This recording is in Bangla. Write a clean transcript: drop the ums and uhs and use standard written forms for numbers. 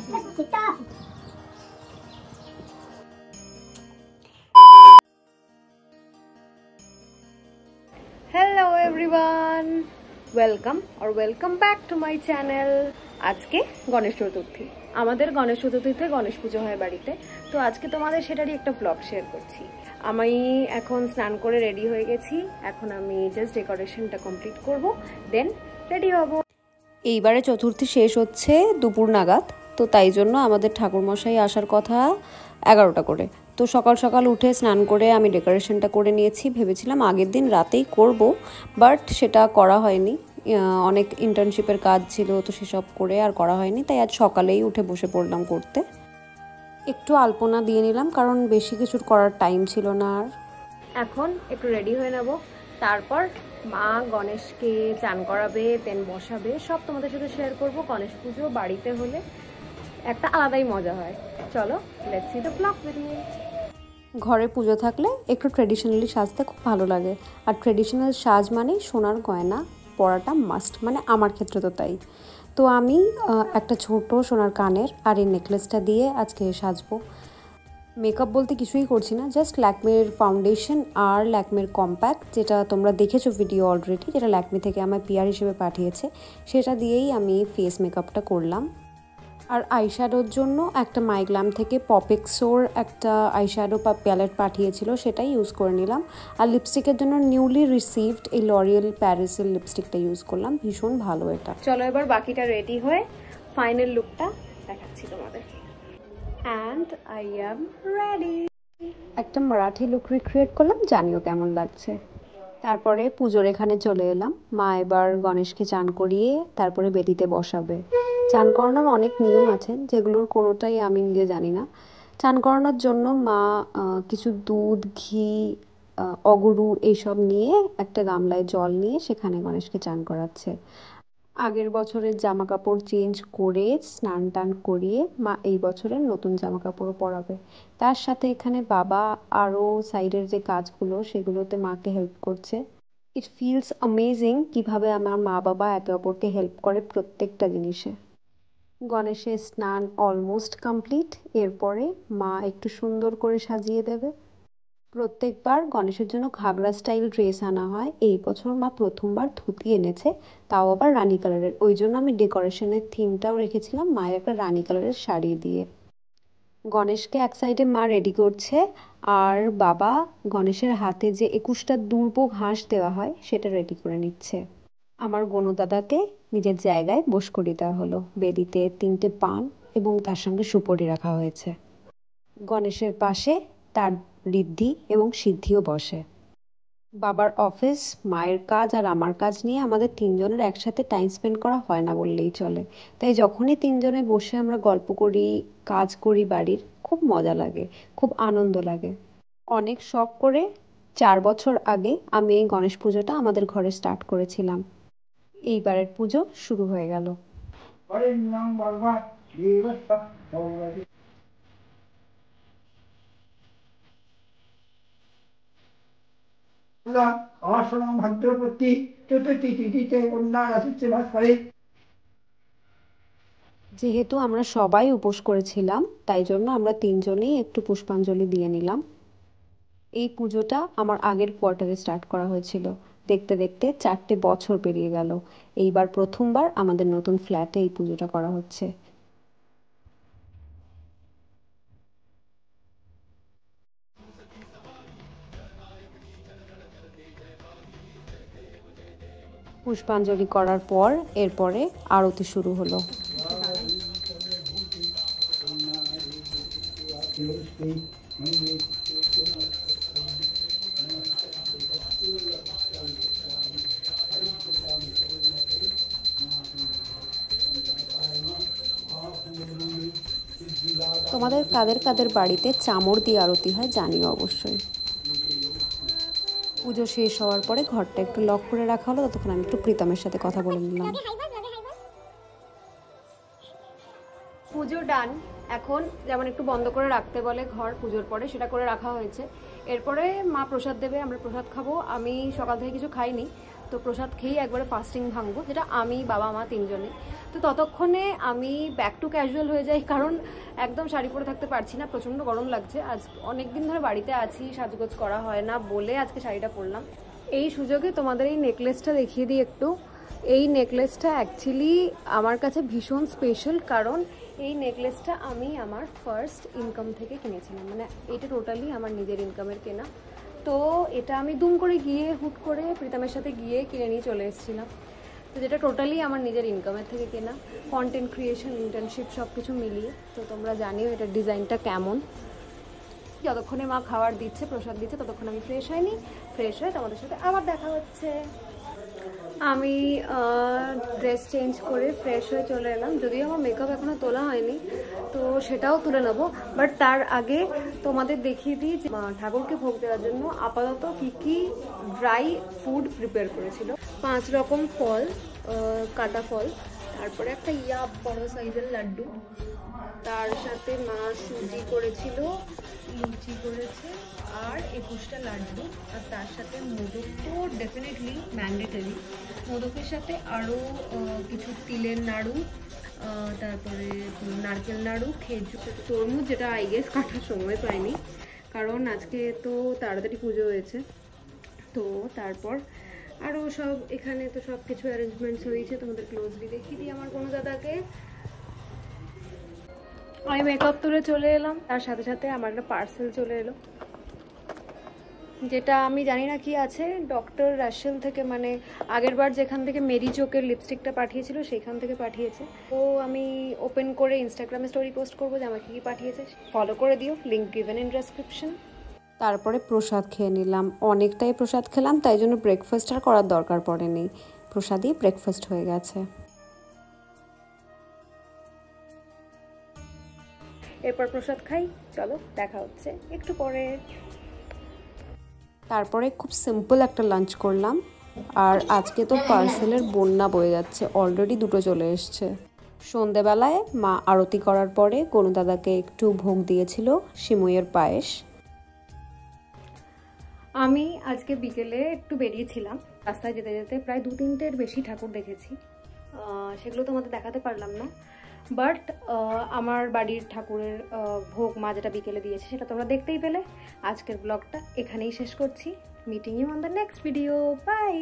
हेलो एवरीवन, वेलकम और welcome back to my channel. आज के गणेश चतुर्थी, আমাদের গণেশ চতুর্থীতে গণেশ পুজো হয় বাড়িতে। তো আজকে তোমাদের সেটারই একটা ব্লগ শেয়ার করছি। আমি এখন স্নান করে রেডি হয়ে গেছি। এখন আমি জাস্ট ডেকোরেশনটা কমপ্লিট করব, দেন রেডি হব। এইবারে চতুর্থী শেষ হচ্ছে দুপুর নাগাদ, তো তাই জন্য আমাদের ঠাকুরমশাই আসার কথা 11টা করে। তো সকাল সকাল উঠে স্নান করে আমি ডেকোরেশনটা করে নিয়েছি। ভেবেছিলাম আগের দিন রাতেই করব, বাট সেটা করা হয়নি। অনেক ইন্টার্নশিপের কাজ ছিল, তো সেসব করে আর করা হয়নি। তাই আজ সকালেই উঠে বসে পড়লাম করতে। একটু আলপনা দিয়ে নিলাম, কারণ বেশি কিছুর করার টাইম ছিল না। আর এখন একটু রেডি হয়ে নেব, তারপর মা গণেশকে চান করাবে, দেন বসাবে। সব তোমাদের সাথে শেয়ার করব। গণেশ পুজো বাড়িতে হলে একটা আলাদাই মজা হয়। চলো, let's see the blog with me. ঘরে পুজো থাকলে একটু ট্রেডিশনালি সাজতে খুব ভালো লাগে। আর ট্রেডিশনাল সাজ মানে সোনার গয়না পরাটা মাস্ট, মানে আমার ক্ষেত্রে তো তাই। তো আমি একটা ছোট সোনার কানের আর এই নেকলেসটা দিয়ে আজকে সাজবো। মেকআপ বলতে কিছুই করছি না, জাস্ট ল্যাকমের ফাউন্ডেশন আর ল্যাকমের কম্প্যাক্ট, যেটা তোমরা দেখেছো ভিডিও অলরেডি, যেটা ল্যাকমে থেকে আমার পিআর হিসেবে পাঠিয়েছে, সেটা দিয়েই আমি ফেস মেকআপটা করলাম। আর আইশ্যাডোর জন্য একটা মাইগ্ল্যাম থেকে পপেক্সোর একটা আইশ্যাডো প্যালেট পাঠিয়েছিল, সেটাই ইউজ করে নিলাম। আর লিপস্টিকের জন্য নিউলি রিসিভড এই লরিয়েল প্যারিসের লিপস্টিকটা ইউজ করলাম, ভীষণ ভালো এটা। চলো এবার বাকিটা রেডি হয়ে ফাইনাল লুকটা দেখাচ্ছি তোমাদের। And I am ready. একটা মারাঠি লুক রিক্রিয়েট করলাম, জানিও কেমন লাগছে। তারপরে পুজোর এখানে চলে এলাম। মা এবার গণেশকে চান করিয়ে তারপরে বেদিতে বসাবে। চান করানোর অনেক নিয়ম আছে, যেগুলোর কোনোটাই আমি নিজে জানি না। চান করানোর জন্য মা কিছু দুধ, ঘি, অগুরু এইসব নিয়ে একটা গামলায় জল নিয়ে সেখানে গণেশকে চান করাচ্ছে। আগের বছরের জামা কাপড় চেঞ্জ করে স্নান টান করিয়ে মা এই বছরের নতুন জামা কাপড়ও পরাবে। তার সাথে এখানে বাবা আরও সাইডের যে কাজগুলো সেগুলোতে মাকে হেল্প করছে। ইট ফিলস অ্যামেজিং কীভাবে আমার মা বাবা একে অপরকে হেল্প করে প্রত্যেকটা জিনিসে। গণেশের স্নান অলমোস্ট কমপ্লিট। এরপরে মা একটু সুন্দর করে সাজিয়ে দেবে। প্রত্যেকবার গণেশের জন্য ঘাগরা স্টাইল ড্রেস আনা হয়, এই বছর মা প্রথমবার ধুতি এনেছে, তাও আবার রানী কালারের। ওই জন্য আমি ডেকোরেশনের থিমটাও রেখেছিলাম মায়ের একটা রানী কালারের শাড়ি দিয়ে। গণেশকে এক সাইডে মা রেডি করছে, আর বাবা গণেশের হাতে যে 21টা দুর্ভোগ হাঁস দেওয়া হয় সেটা রেডি করে নিচ্ছে। আমার গণদাদাকে নিজের জায়গায় বস করিয়ে দেওয়া হলো। বেদিতে 3টে পান এবং তার সঙ্গে সুপরি রাখা হয়েছে। গণেশের পাশে তার ঋদ্ধি এবং সিদ্ধিও বসে। বাবার অফিস, মায়ের কাজ আর আমার কাজ নিয়ে আমাদের তিনজনের একসাথে টাইম স্পেন্ড করা হয় না বললেই চলে। তাই যখনই তিনজনে বসে আমরা গল্প করি, কাজ করি বাড়ির, খুব মজা লাগে, খুব আনন্দ লাগে। অনেক শখ করে 4 বছর আগে আমি এই গণেশ পুজোটা আমাদের ঘরে স্টার্ট করেছিলাম। এইবারের পুজো শুরু হয়ে গেল। যেহেতু আমরা সবাই উপোস করেছিলাম, তাই জন্য আমরা তিনজনেই একটু পুষ্পাঞ্জলি দিয়ে নিলাম। এই পুজোটা আমার আগের কোয়ার্টারে স্টার্ট করা হয়েছিল। দেখতে দেখতে 4টে বছর পেরিয়ে গেল। এইবার প্রথমবার আমাদের নতুন ফ্ল্যাটে এই পুজোটা করা হচ্ছে। পুষ্পাঞ্জলি করার পর এরপরে আরতি শুরু হলো। তোমাদের কাদের কাদের বাড়িতে চামর দিয়ে আরতি হয় জানিও অবশ্যই। পুজো শেষ হওয়ার পরে ঘরটা একটু লক করে রাখা হলো, ততক্ষণ আমি একটু প্রীতমের সাথে কথা বলে নিলাম। পুজো ডান। এখন যেমন একটু বন্ধ করে রাখতে বলে ঘর পুজোর পরে, সেটা করে রাখা হয়েছে। এরপরে মা প্রসাদ দেবে, আমরা প্রসাদ খাবো। আমি সকাল থেকে কিছু খাইনি, তো প্রসাদ খেয়েই একবারে ফাস্টিং ভাঙবো, যেটা আমি, বাবা, মা তিনজনে। তো ততক্ষণে আমি ব্যাক টু ক্যাজুয়াল হয়ে যাই, কারণ একদম শাড়ি পরে থাকতে পারছি না, প্রচণ্ড গরম লাগছে। আজ অনেক দিন ধরে বাড়িতে আছি, সাজগোজ করা হয় না বলে আজকে শাড়িটা পরলাম। এই সুযোগে তোমাদের এই নেকলেসটা দেখিয়ে দিই একটু। এই নেকলেসটা অ্যাকচুয়ালি আমার কাছে ভীষণ স্পেশাল, কারণ এই নেকলেসটা আমি আমার ফার্স্ট ইনকাম থেকে কিনেছিলাম, মানে এটা টোটালি আমার নিজের ইনকামের কেনা। তো এটা আমি দুম করে গিয়ে হুট করে প্রীতমের সাথে গিয়ে কিনে নিয়ে চলে এসেছিলাম। তো যেটা টোটালি আমার নিজের ইনকামের থেকে কেনা, কন্টেন্ট ক্রিয়েশন, ইন্টার্নশিপ সব কিছু মিলিয়ে। তো তোমরা জানিও এটার ডিজাইনটা কেমন। যতক্ষণে মা খাবার দিচ্ছে, প্রসাদ দিচ্ছে, ততক্ষণ আমি ফ্রেশ হয়নি। ফ্রেশ হয়ে তোমাদের সাথে আবার দেখা হচ্ছে। আমি ড্রেস চেঞ্জ করে ফ্রেশ হয়ে চলে এলাম, যদিও আমার মেকআপ এখনও তোলা হয়নি, তো সেটাও তুলে নেবো। বাট তার আগে তোমাদের দেখিয়ে দিই যে ঠাকুরকে ভোগ দেওয়ার জন্য আপাতত কী কী ড্রাই ফুড প্রিপেয়ার করেছিল। 5 রকম ফল, কাটা ফল, তারপরে একটা বড় সাইজের লাড্ডু, তার সাথে মা সুজি করেছিল, লুচি করেছে, আর 21টা লাড্ডু, আর তার সাথে মোদক তো ডেফিনেটলি ম্যান্ডেটরি। মোদকের সাথে আরও কিছু তিলের নাড়ু, তারপরে নারকেল নাড়ু, খেজুর, তরমুজ, যেটা আই গেস কাটার সময় পাইনি কারণ আজকে তো তাড়াতাড়ি পুজো হয়েছে। তো তারপর আরও সব এখানে তো সব কিছু অ্যারেঞ্জমেন্টস হয়েছে। তোমাদের ক্লোজলি দেখিয়ে দিই আমার কোনো দাদাকে। আমি মেকআপ তুলে চলে এলাম, তার সাথে সাথে আমার একটা পার্সেল চলে এলো, যেটা আমি জানি না কি আছে। ডক্টর রাশেল থেকে, মানে আগের বার যেখান থেকে মেরি চোকের লিপস্টিকটা পাঠিয়েছিল সেইখান থেকে পাঠিয়েছে। তো আমি ওপেন করে ইনস্টাগ্রামে স্টোরি পোস্ট করবো যে আমাকে কি পাঠিয়েছে। ফলো করে দিও, লিঙ্ক গিভেন ইন ডেসক্রিপশন। তারপরে প্রসাদ খেয়ে নিলাম, অনেকটাই প্রসাদ খেলাম, তাই জন্য ব্রেকফাস্ট আর করার দরকার পড়েনি, প্রসাদই ব্রেকফাস্ট হয়ে গেছে। এরপর প্রসাদ খাই, চলো দেখা হচ্ছে একটু পরে। তারপরে খুব সিম্পল একটা লাঞ্চ করলাম, আর আজকে তো পার্সেলের বন্যা বয়ে যাচ্ছে, অলরেডি 2টো চলে এসছে। সন্ধেবেলায় মা আরতি করার পরে গনুদাদাকে একটু ভোগ দিয়েছিল সিমইয়ের পায়েস। আমি আজকে বিকেলে একটু বেরিয়েছিলাম, রাস্তায় যেতে যেতে প্রায় 2-3টের বেশি ঠাকুর দেখেছি, সেগুলো তোমাদের দেখাতে পারলাম না। বাট আমার বাড়ির ঠাকুরের ভোগ মা যেটা বিকেলে দিয়েছে সেটা তোমরা দেখতেই পেলে। আজকের ব্লগটা এখানেই শেষ করছি। Meeting you on the next video, by.